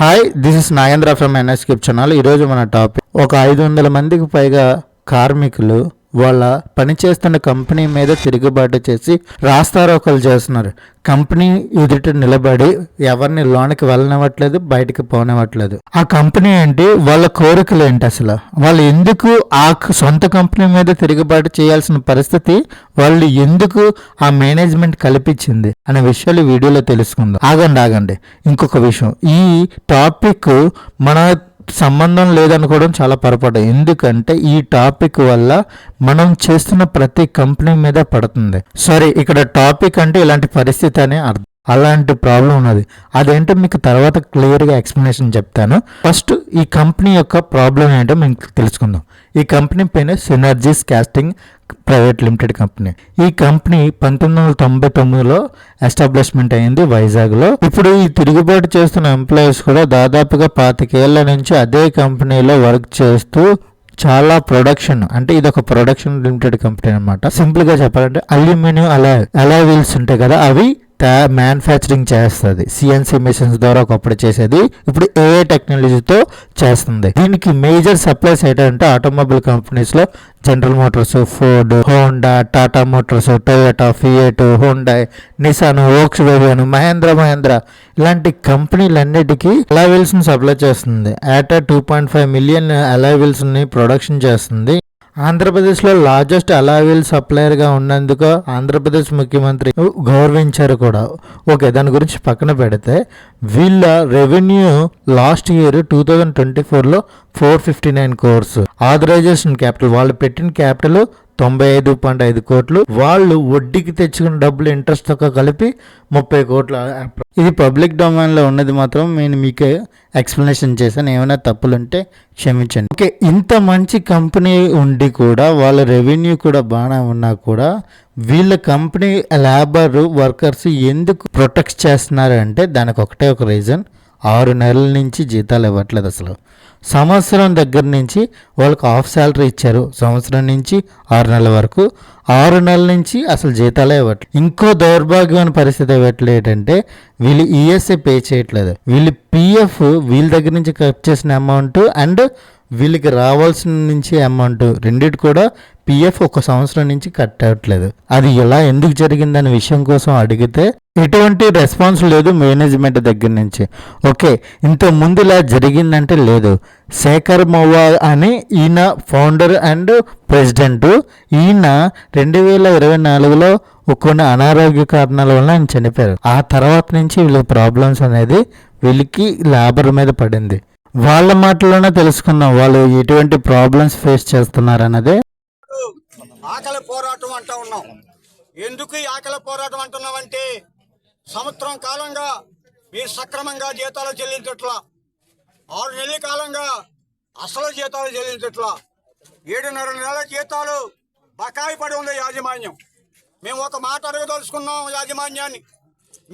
Hi, this is Nagendra from ఎన్ఎస్కేప్ channel. ఈరోజు మన టాపిక్ ఒక 500 మందికి పైగా కార్మికులు వాళ్ళ పనిచేస్తున్న కంపెనీ మీద తిరుగుబాటు చేసి రాస్తారోకలు చేస్తున్నారు. కంపెనీ ఎదుట నిలబడి ఎవరిని లోనికి వెళ్ళనివ్వట్లేదు, బయటకు పోనివ్వట్లేదు. ఆ కంపెనీ ఏంటి, వాళ్ళ కోరికలు ఏంటి, అసలు వాళ్ళు ఎందుకు ఆ సొంత కంపెనీ మీద తిరుగుబాటు చేయాల్సిన పరిస్థితి వాళ్ళు ఎందుకు ఆ మేనేజ్మెంట్ కల్పించింది అనే విషయాలు ఈ వీడియోలో తెలుసుకుందాం. ఆగండి, ఇంకొక విషయం, ఈ టాపిక్ మన సంబంధం లేదనుకోవడం చాలా పొరపాటు. ఎందుకంటే ఈ టాపిక్ వల్ల మనం చేస్తున్న ప్రతి కంపెనీ మీద పడుతుంది. సారీ, ఇక్కడ టాపిక్ అంటే ఇలాంటి పరిస్థితి అనే అర్థం. అలాంటి ప్రాబ్లం ఉన్నది. అదేంటో మీకు తర్వాత క్లియర్గా ఎక్స్ప్లెనేషన్ చెప్తాను. ఫస్ట్ ఈ కంపెనీ యొక్క ప్రాబ్లం ఏంటో మీకు తెలుసుకుందాం. ఈ కంపెనీ పైన synergies casting private limited company. ఈ కంపెనీ 1999లో ఎస్టాబ్లిష్మెంట్ అయింది వైజాగ్లో. ఇప్పుడు ఈ తిరుగుబాటు చేస్తున్న ఎంప్లాయీస్ కూడా దాదాపుగా 25 ఏళ్ల నుంచి అదే కంపెనీలో వర్క్ చేస్తూ చాలా ప్రొడక్షన్, అంటే ఇది ఒక ప్రొడక్షన్ లిమిటెడ్ కంపెనీ అనమాట. సింపుల్ గా చెప్పాలంటే అల్యూమినియం అలాయ్ వీల్స్ ఉంటాయి కదా, అవి మ్యానుఫ్యాక్చరింగ్ చేస్తుంది. సిఎన్సి మిషన్స్ ద్వారా ఒకప్పుడు చేసేది, ఇప్పుడు ఏఐ టెక్నాలజీతో చేస్తుంది. దీనికి మేజర్ సప్లైస్ ఏంటంటే ఆటోమొబైల్ కంపెనీస్ లో General Motors, Ford, Honda, Tata Motors, Toyota, Fiat, Honda, Nissan, Volkswagen, Mahindra ఇలాంటి కంపెనీలన్నిటికీ అలాయ్ వీల్స్ ని సప్లై చేస్తుంది. ఏటా 2.5 మిలియన్ అలాయ్ వీల్స్ ని ప్రొడక్షన్ చేస్తుంది. ఆంధ్రప్రదేశ్లో లార్జెస్ట్ అలాయ్ వీల్ సప్లయర్గా ఉన్నందుకు ఆంధ్రప్రదేశ్ ముఖ్యమంత్రి గౌరవించారు కూడా. ఓకే, దాని గురించి పక్కన పెడితే వీళ్ళ రెవెన్యూ లాస్ట్ ఇయర్ 2024లో 459 crores. ఆథరైజేషన్ క్యాపిటల్, వాళ్ళు పెట్టిన క్యాపిటల్ 95.5 కోట్లు. వాళ్ళు వడ్డీకి తెచ్చుకున్న డబ్బులు ఇంట్రెస్ట్ తో కలిపి 30 కోట్లు. ఇది పబ్లిక్ డొమైన్ లో ఉన్నది మాత్రం నేను మీకే ఎక్స్ప్లెనేషన్ చేశాను. ఏమైనా తప్పులుంటే క్షమించండి. ఓకే, ఇంత మంచి కంపెనీ ఉండి కూడా వాళ్ళ రెవెన్యూ కూడా బాగా ఉన్నా కూడా వీళ్ళ కంపెనీ లేబర్ వర్కర్స్ ఎందుకు ప్రొటెక్ట్ చేస్తున్నారు అంటే దానికి ఒకటే ఒక రీజన్. 6 నెలల నుంచి జీతాలు ఇవ్వట్లేదు. అసలు సంవత్సరం దగ్గర నుంచి వాళ్ళకి హాఫ్ శాలరీ ఇచ్చారు. సంవత్సరం నుంచి 6 నెలల వరకు, 6 నెలల నుంచి అసలు జీతాలే ఇవ్వట్లేదు. ఇంకో దౌర్భాగ్యమైన పరిస్థితి ఇవ్వట్లేదంటే వీళ్ళు ఈఎస్ఐ పే చేయట్లేదు. వీళ్ళు పిఎఫ్ వీళ్ళ దగ్గర నుంచి కట్ చేసిన అమౌంట్ అండ్ వీళ్ళకి రావాల్సిన నుంచి అమౌంట్ రెండిటి కూడా పిఎఫ్ ఒక సంవత్సరం నుంచి కట్ అవ్వట్లేదు. అది ఎలా ఎందుకు జరిగిందనే విషయం కోసం అడిగితే ఎటువంటి రెస్పాన్స్ లేదు మేనేజ్మెంట్ దగ్గర నుంచి. ఓకే, ఇంత ముందు ఇలా జరిగిందంటే లేదు. శేఖర్ మోవా అని ఈయన ఫౌండర్ అండ్ ప్రెసిడెంట్. ఈయన 2024లో కొన్ని అనారోగ్య కారణాల వల్ల ఆయన చనిపోయారు. ఆ తర్వాత నుంచి వీళ్ళకి ప్రాబ్లమ్స్ అనేది వీళ్ళకి లేబర్ మీద పడింది. వాళ్ళ మాటల్లోనే తెలుసుకుందాం వాళ్ళు ఎటువంటి ప్రాబ్లమ్స్ ఫేస్ చేస్తున్నారు అన్నదే. ఆకలి పోరాటం అంటూ ఉన్నాం. ఎందుకు ఈ ఆకలి పోరాటం అంటున్నామంటే సంవత్సరం కాలంగా మీరు సక్రమంగా జీతాలు చెల్లించట్లా, 6 నెలల కాలంగా అసలు జీతాలు చెల్లించట్లా, 7.5 నెలల జీతాలు బకాయి పడి ఉంది యాజమాన్యం. మేము ఒక మాట అడగదలుచుకున్నాం యాజమాన్యాన్ని.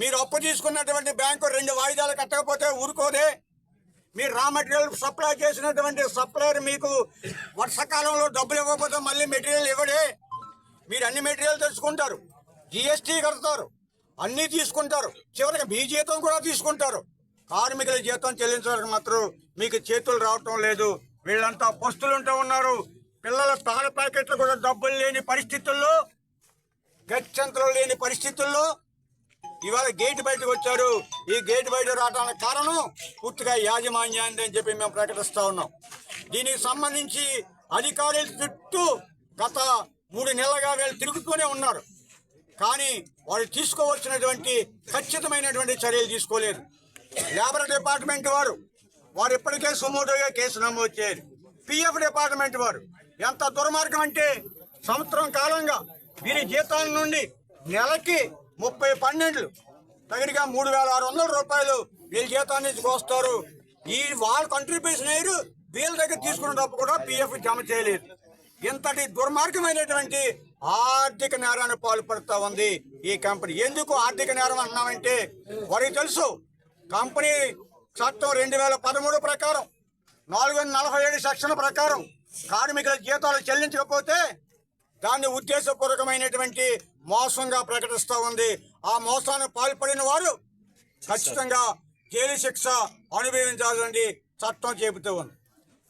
మీరు అప్పు తీసుకున్నటువంటి బ్యాంకు 2 వాయిదాలు కట్టకపోతే ఊరుకోదే. మీరు రా మెటీరియల్ సప్లై చేసినటువంటి సప్లయర్ మీకు వర్షాకాలంలో డబ్బులు ఇవ్వకపోతే మళ్ళీ మెటీరియల్ ఇవ్వడే. మీరు అన్ని మెటీరియల్ తెచ్చుకుంటారు, జిఎస్టీ కడతారు, అన్నీ తీసుకుంటారు, చివరికి మీ జీతం కూడా తీసుకుంటారు. కార్మికుల జీతం చెల్లించడానికి మాత్రం మీకు చేతులు రావటం లేదు. వీళ్ళంతా పస్తులుంటూ ఉన్నారు. పిల్లల పాల ప్యాకెట్లు కూడా డబ్బులు లేని పరిస్థితుల్లో, గత్యంతరం లేని పరిస్థితుల్లో ఇవాళ గేట్ బయటకు వచ్చారు. ఈ గేట్ బయట రావడానికి కారణం పూర్తిగా యాజమాన్యాన్ని అని చెప్పి మేము ప్రకటిస్తా ఉన్నాం. దీనికి సంబంధించి అధికారుల చుట్టూ గత 3 నెలలుగా వీళ్ళు తిరుగుతూనే ఉన్నారు. కానీ వాళ్ళు తీసుకోవలసినటువంటి ఖచ్చితమైనటువంటి చర్యలు తీసుకోలేదు. లేబర్ డిపార్ట్మెంట్ వారు ఇప్పటికే సుమోటోగా కేసు నమోదు చేయాలి. పిఎఫ్ డిపార్ట్మెంట్ వారు ఎంత దుర్మార్గం అంటే సంవత్సరం కాలంగా వీరి జీతాల నుండి నెలకి 30 పన్నెండులు తగినగా 3,600 రూపాయలు వీళ్ళ జీతాన్ని కోస్తారు. ఈ వాళ్ళ కంట్రిబ్యూషన్ అయ్యారు, వీళ్ళ దగ్గర తీసుకున్న డబ్బు కూడా పిఎఫ్ జమ చేయలేదు. ఇంతటి దుర్మార్గమైనటువంటి ఆర్థిక నేరాన్ని పాల్పడుతూ ఉంది ఈ కంపెనీ. ఎందుకు ఆర్థిక నేరం అన్నామంటే వారికి తెలుసు. కంపెనీ చట్టం 2013 ప్రకారం 447 సెక్షన్ ప్రకారం కార్మికుల జీతాలు చెల్లించకపోతే దాన్ని ఉద్దేశపూర్వకమైనటువంటి మోసంగా ప్రకటిస్తూ ఉంది. ఆ మోసాన్ని పాల్పడిన వారు ఖచ్చితంగా జైలు శిక్ష అనుభవించాలని చట్టం చెబుతూ ఉంది.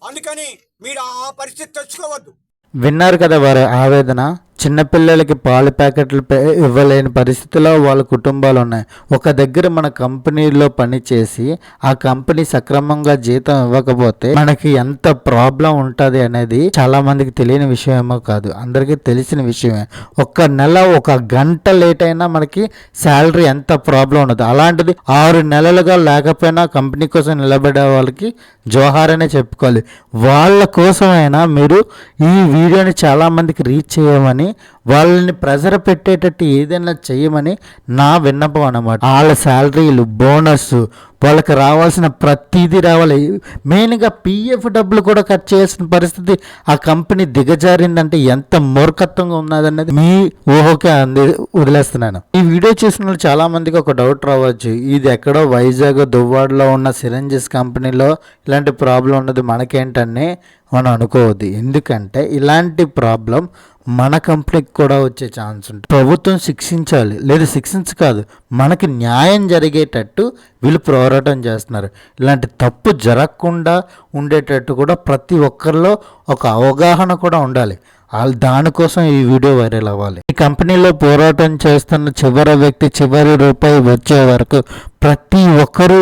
అందుకని మీరు ఆ పరిస్థితి తెచ్చుకోవద్దు. విన్నారు కదా వారి ఆవేదన. చిన్నపిల్లలకి పాల ప్యాకెట్లు ఇవ్వలేని పరిస్థితిలో వాళ్ళ కుటుంబాలు ఉన్నాయి. ఒక దగ్గర మన కంపెనీలో పనిచేసి ఆ కంపెనీ సక్రమంగా జీతం ఇవ్వకపోతే మనకి ఎంత ప్రాబ్లం ఉంటుంది అనేది చాలా మందికి తెలియని విషయమో కాదు, అందరికీ తెలిసిన విషయమే. ఒక్క నెల 1 గంట లేట్ అయినా మనకి శాలరీ ఎంత ప్రాబ్లం ఉండదు. అలాంటిది 6 నెలలుగా లేకపోయినా కంపెనీ కోసం నిలబడే వాళ్ళకి జోహార్ అనే చెప్పుకోవాలి. వాళ్ళ కోసమైనా మీరు ఈ వీడియోని చాలా మందికి రీచ్ చేయమని, వాళ్ళని ప్రెజర్ పెట్టేటట్టు ఏదైనా చేయమని నా విన్నపం అన్నమాట. వాళ్ళ శాలరీలు, బోనస్, వాళ్ళకి రావాల్సిన ప్రతిదీ రావాలి. మెయిన్గా పిఎఫ్ డబ్బులు కూడా కట్ చేయాల్సిన పరిస్థితి ఆ కంపెనీ దిగజారిందంటే ఎంత మూర్ఖత్వంగా ఉన్నదన్నది మీ ఊహకే వదిలేస్తున్నాను. ఈ వీడియో చూసిన వాళ్ళు చాలా మందికి ఒక డౌట్ రావచ్చు, ఇది ఎక్కడో వైజాగ్ దువ్వాడలో ఉన్న సిరంజిస్ కంపెనీలో ఇలాంటి ప్రాబ్లం ఉన్నది, మనకేంటని మనం అనుకోవద్దు. ఎందుకంటే ఇలాంటి ప్రాబ్లం మన కంపెనీకి కూడా వచ్చే ఛాన్స్ ఉంటుంది. ప్రభుత్వం శిక్షించాలి, లేదు కాదు, మనకి న్యాయం జరిగేటట్టు వీళ్ళు పోరాటం చేస్తున్నారు. ఇలాంటి తప్పు జరగకుండా ఉండేటట్టు కూడా ప్రతి ఒక్కరిలో ఒక అవగాహన కూడా ఉండాలి. దానికోసం ఈ వీడియో వైరల్ అవ్వాలి. ఈ కంపెనీలో పోరాటం చేస్తున్న చివరి వ్యక్తి చివరి రూపాయి వచ్చే వరకు ప్రతి ఒక్కరూ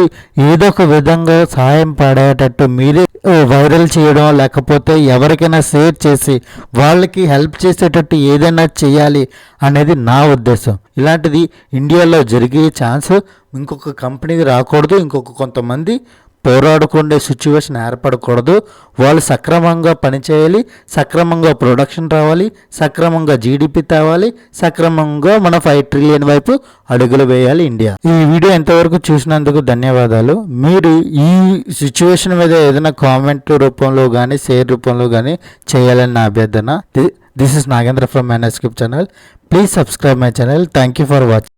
ఏదో ఒక విధంగా సహాయం పడేటట్టు మీరే వైరల్ చేయడం, లేకపోతే ఎవరికైనా షేర్ చేసి వాళ్ళకి హెల్ప్ చేసేటట్టు ఏదైనా చేయాలి అనేది నా ఉద్దేశం. ఇలాంటిది ఇండియాలో జరిగే ఛాన్స్ ఇంకొక కంపెనీకి రాకూడదు. కొంతమంది పోరాడుకునే సిచ్యువేషన్ ఏర్పడకూడదు. వాళ్ళు సక్రమంగా పనిచేయాలి, సక్రమంగా ప్రొడక్షన్ రావాలి, సక్రమంగా జీడిపి తేవాలి, సక్రమంగా మన 5 ట్రిలియన్ వైపు అడుగులు వేయాలి ఇండియా. ఈ వీడియో ఎంతవరకు చూసినందుకు ధన్యవాదాలు. మీరు ఈ సిచ్యువేషన్ మీద ఏదైనా కామెంట్ రూపంలో కానీ షేర్ రూపంలో కానీ చేయాలని నా అభ్యర్థన. This is Nagendra from N S cube channel. Please subscribe my channel. Thank you for watching.